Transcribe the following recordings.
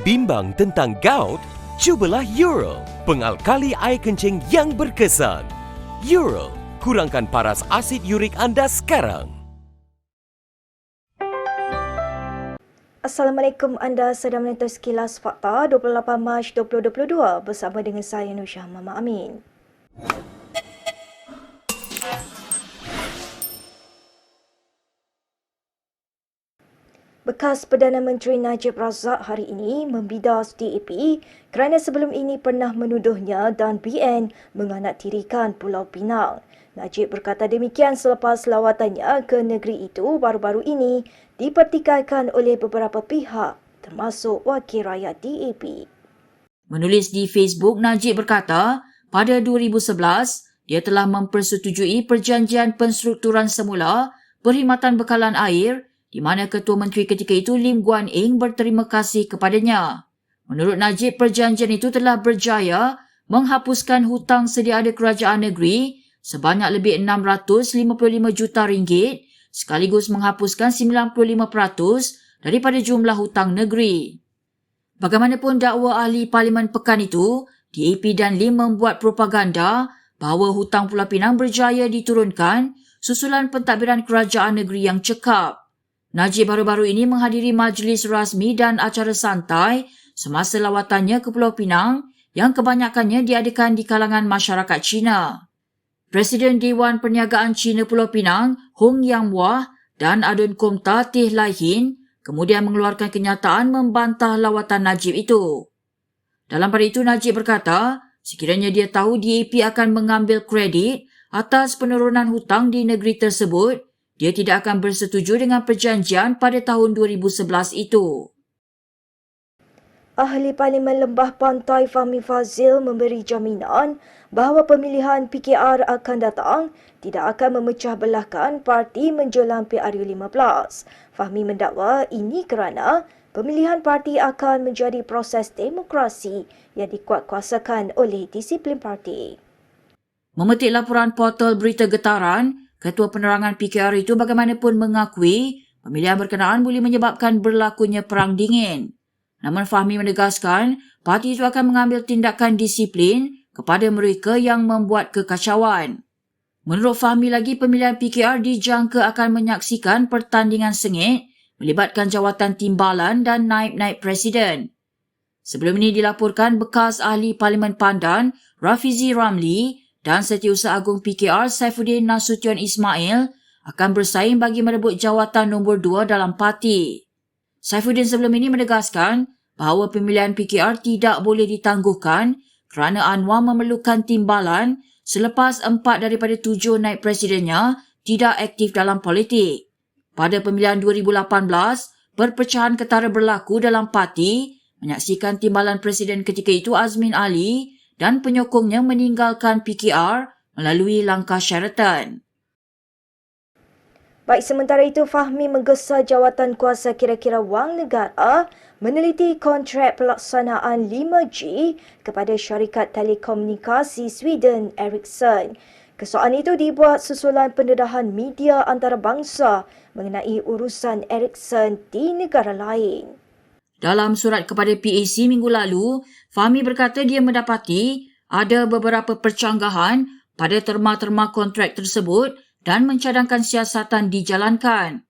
Bimbang tentang gout? Cubalah Euro, pengalkali air kencing yang berkesan. Euro, kurangkan paras asid urik anda sekarang. Assalamualaikum, anda sedang menonton Kilas Fakta 28 Mac 2022 bersama dengan saya Nursyah Mama Amin. Bekas Perdana Menteri Najib Razak hari ini membidas DAP kerana sebelum ini pernah menuduhnya dan BN menganaktirikan Pulau Pinang. Najib berkata demikian selepas lawatannya ke negeri itu baru-baru ini dipertikaikan oleh beberapa pihak termasuk wakil rakyat DAP. Menulis di Facebook, Najib berkata pada 2011 dia telah mempersetujui perjanjian penstrukturan semula Perkhidmatan Bekalan Air di mana Ketua Menteri ketika itu Lim Guan Eng berterima kasih kepadanya. Menurut Najib, perjanjian itu telah berjaya menghapuskan hutang sedia ada kerajaan negeri sebanyak lebih 655 juta ringgit sekaligus menghapuskan 95% daripada jumlah hutang negeri. Bagaimanapun dakwa ahli Parlimen pekan itu, DAP dan Lim membuat propaganda bahawa hutang Pulau Pinang berjaya diturunkan susulan pentadbiran kerajaan negeri yang cekap. Najib baru-baru ini menghadiri majlis rasmi dan acara santai semasa lawatannya ke Pulau Pinang yang kebanyakannya diadakan di kalangan masyarakat Cina. Presiden Dewan Perniagaan Cina Pulau Pinang, Hong Yang-wah dan Adun Komta Teh Lai Hin kemudian mengeluarkan kenyataan membantah lawatan Najib itu. Dalam pada itu, Najib berkata, sekiranya dia tahu DAP akan mengambil kredit atas penurunan hutang di negeri tersebut, dia tidak akan bersetuju dengan perjanjian pada tahun 2011 itu. Ahli Parlimen Lembah Pantai Fahmi Fazil memberi jaminan bahawa pemilihan PKR akan datang tidak akan memecah belahkan parti menjelang PRU15. Fahmi mendakwa ini kerana pemilihan parti akan menjadi proses demokrasi yang dikuatkuasakan oleh disiplin parti. Memetik laporan portal Berita Getaran, Ketua Penerangan PKR itu bagaimanapun mengakui pemilihan berkenaan boleh menyebabkan berlakunya perang dingin. Namun Fahmi menegaskan parti itu akan mengambil tindakan disiplin kepada mereka yang membuat kekacauan. Menurut Fahmi lagi, pemilihan PKR dijangka akan menyaksikan pertandingan sengit melibatkan jawatan timbalan dan naib-naib presiden. Sebelum ini dilaporkan bekas ahli Parlimen Pandan Rafizi Ramli dan Setiausaha Agung PKR Saifuddin Nasution Ismail akan bersaing bagi merebut jawatan nombor 2 dalam parti. Saifuddin sebelum ini menegaskan bahawa pemilihan PKR tidak boleh ditangguhkan kerana Anwar memerlukan timbalan selepas 4 daripada 7 naib presidennya tidak aktif dalam politik. Pada pemilihan 2018, perpecahan ketara berlaku dalam parti menyaksikan timbalan presiden ketika itu Azmin Ali dan penyokongnya meninggalkan PKR melalui langkah syaratan. Baik, sementara itu Fahmi menggesa jawatan kuasa kira-kira wang negara meneliti kontrak pelaksanaan 5G kepada syarikat telekomunikasi Sweden Ericsson. Kesoalan itu dibuat susulan pendedahan media antarabangsa mengenai urusan Ericsson di negara lain. Dalam surat kepada PAC minggu lalu, Fahmi berkata dia mendapati ada beberapa percanggahan pada terma-terma kontrak tersebut dan mencadangkan siasatan dijalankan.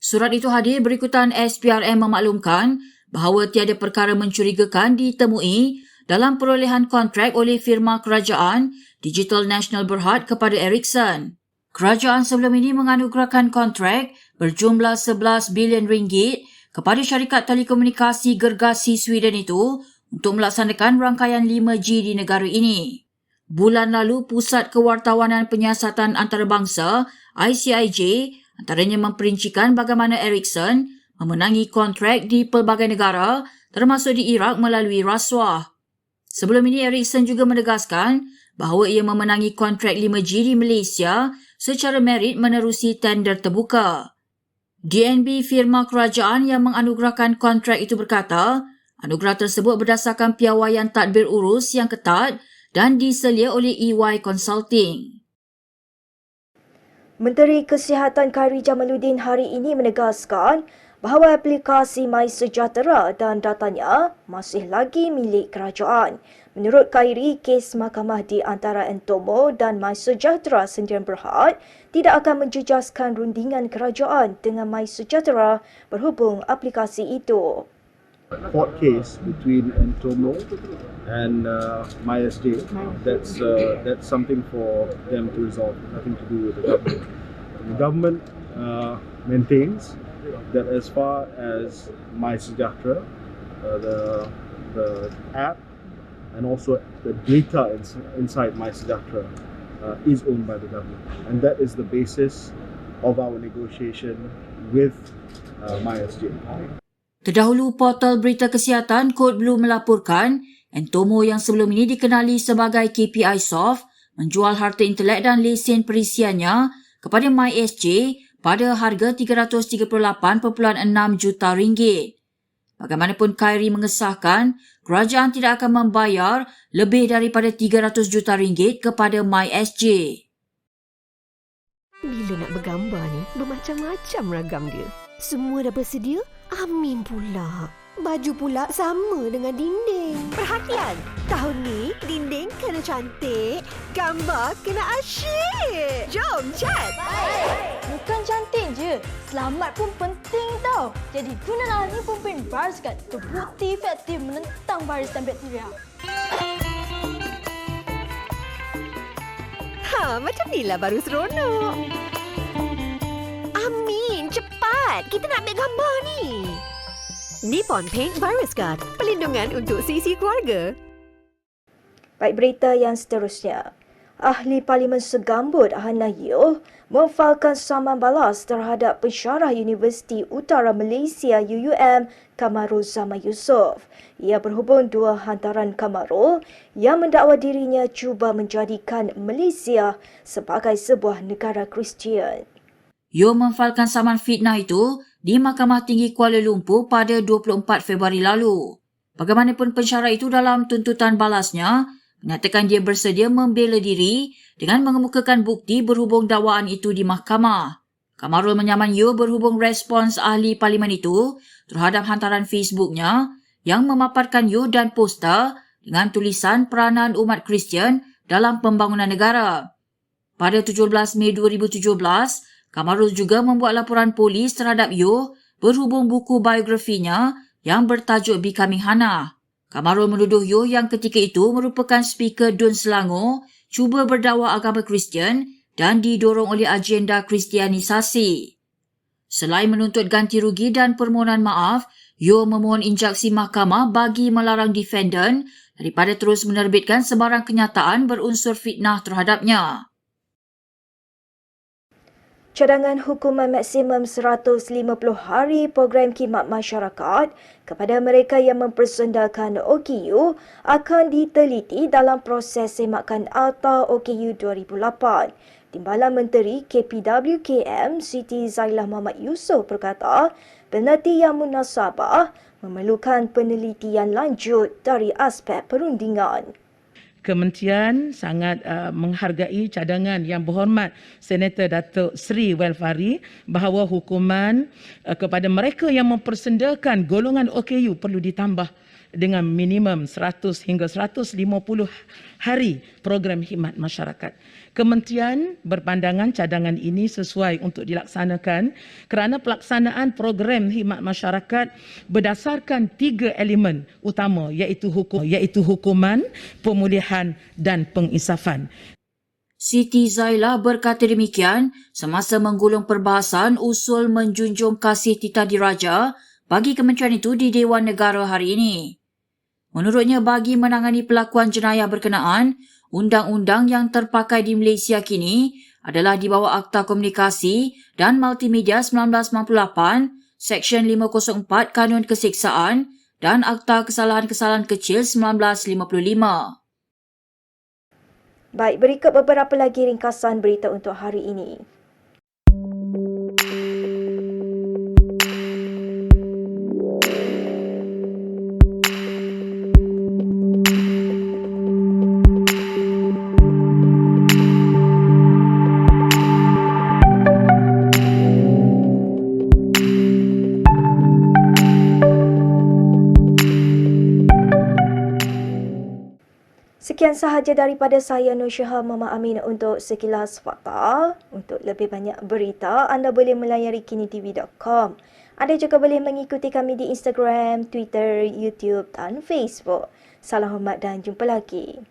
Surat itu hadir berikutan SPRM memaklumkan bahawa tiada perkara mencurigakan ditemui dalam perolehan kontrak oleh firma kerajaan Digital National Berhad kepada Ericsson. Kerajaan sebelum ini menganugerahkan kontrak berjumlah 11 bilion ringgit kepada syarikat telekomunikasi gergasi Sweden itu untuk melaksanakan rangkaian 5G di negara ini. Bulan lalu, Pusat Kewartawanan Penyiasatan Antarabangsa ICIJ antaranya memperincikan bagaimana Ericsson memenangi kontrak di pelbagai negara termasuk di Iraq melalui rasuah. Sebelum ini, Ericsson juga menegaskan bahawa ia memenangi kontrak 5G di Malaysia secara merit menerusi tender terbuka. DNB, firma kerajaan yang menganugerahkan kontrak itu berkata, anugerah tersebut berdasarkan piawaian tadbir urus yang ketat dan diselia oleh EY Consulting. Menteri Kesihatan Khairy Jamaluddin hari ini menegaskan bahawa aplikasi MySejahtera dan datanya masih lagi milik kerajaan. Menurut Khairi, kes mahkamah di antara Entomo dan MySejahtera Sdn Bhd tidak akan menjejaskan rundingan kerajaan dengan MySejahtera berhubung aplikasi itu. Court case between Entomo and MySJ. That's something for them to resolve. Nothing to do with the government. The government maintains that as far as MySejahtera, the app and also the data inside MySejahtera is owned by the government, and that is the basis of our negotiation with MySJ. Terdahulu, portal berita kesihatan Kod Blue melaporkan Entomo yang sebelum ini dikenali sebagai KPI Soft menjual harta intelek dan lesen perisiannya kepada MySJ pada harga RM338.6 juta. Bagaimanapun, Khairi mengesahkan kerajaan tidak akan membayar lebih daripada RM300 juta kepada MySJ. Bila nak bergambar ni, bermacam-macam ragam dia. Semua dah bersedia? Amin pula. Baju pula sama dengan dinding. Perhatian! Tahun ni, dinding kena cantik, gambar kena asyik. Jom, cat! Bukan cantik je, selamat pun penting tau. Jadi gunalah Nipopin Virus Guard, terbukti efektif menentang virus dan bakteria. Macam inilah baru seronok. Amin, cepat. Kita nak ambil gambar ni. Nippon Paint Virus Guard, pelindungan untuk sisi keluarga. Baik, berita yang seterusnya. Ahli Parlimen Segambut Hana Yeoh memfailkan saman balas terhadap pensyarah Universiti Utara Malaysia UUM Kamarul Zaman Yusof. Ia berhubung dua hantaran Kamarul yang mendakwa dirinya cuba menjadikan Malaysia sebagai sebuah negara Kristian. Yeoh memfailkan saman fitnah itu di Mahkamah Tinggi Kuala Lumpur pada 24 Februari lalu. Bagaimanapun, pensyarah itu dalam tuntutan balasnya menyatakan dia bersedia membela diri dengan mengemukakan bukti berhubung dakwaan itu di mahkamah. Kamarul menyaman Yeoh berhubung respons ahli parlimen itu terhadap hantaran Facebooknya yang memaparkan Yeoh dan poster dengan tulisan peranan umat Kristian dalam pembangunan negara. Pada 17 Mei 2017, Kamarul juga membuat laporan polis terhadap Yeoh berhubung buku biografinya yang bertajuk Becoming Hannah. Kamarul menuduh Yeoh yang ketika itu merupakan speaker Dun Selangor cuba berdakwa agama Kristian dan didorong oleh agenda kristianisasi. Selain menuntut ganti rugi dan permohonan maaf, Yeoh memohon injaksi mahkamah bagi melarang defendant daripada terus menerbitkan sebarang kenyataan berunsur fitnah terhadapnya. Cadangan hukuman maksimum 150 hari program khidmat masyarakat kepada mereka yang mempersendakan OKU akan diteliti dalam proses semakan Alta OKU 2008. Timbalan Menteri KPWKM Siti Zailah Muhammad Yusof berkata, penalti yang munasabah memerlukan penelitian lanjut dari aspek perundingan. Kementerian sangat menghargai cadangan Yang Berhormat Senator Datuk Seri Welfari bahawa hukuman kepada mereka yang mempersendakan golongan OKU perlu ditambah dengan minimum 100 hingga 150 hari program khidmat masyarakat. Kementerian berpandangan cadangan ini sesuai untuk dilaksanakan kerana pelaksanaan program khidmat masyarakat berdasarkan 3 elemen utama iaitu hukuman, pemulihan dan penginsafan. Siti Zailah berkata demikian semasa menggulung perbahasan usul menjunjung kasih titah diraja bagi kementerian itu di Dewan Negara hari ini. Menurutnya, bagi menangani pelakuan jenayah berkenaan, undang-undang yang terpakai di Malaysia kini adalah di bawah Akta Komunikasi dan Multimedia 1998, Seksyen 504 Kanun Keseksaan dan Akta Kesalahan-Kesalahan Kecil 1955. Baik, berikut beberapa lagi ringkasan berita untuk hari ini. Sekian sahaja daripada saya Nur Syahal Mama Amin untuk Sekilas Fakta. Untuk lebih banyak berita, anda boleh melayari kinitv.com. Anda juga boleh mengikuti kami di Instagram, Twitter, YouTube dan Facebook. Salam hormat dan jumpa lagi.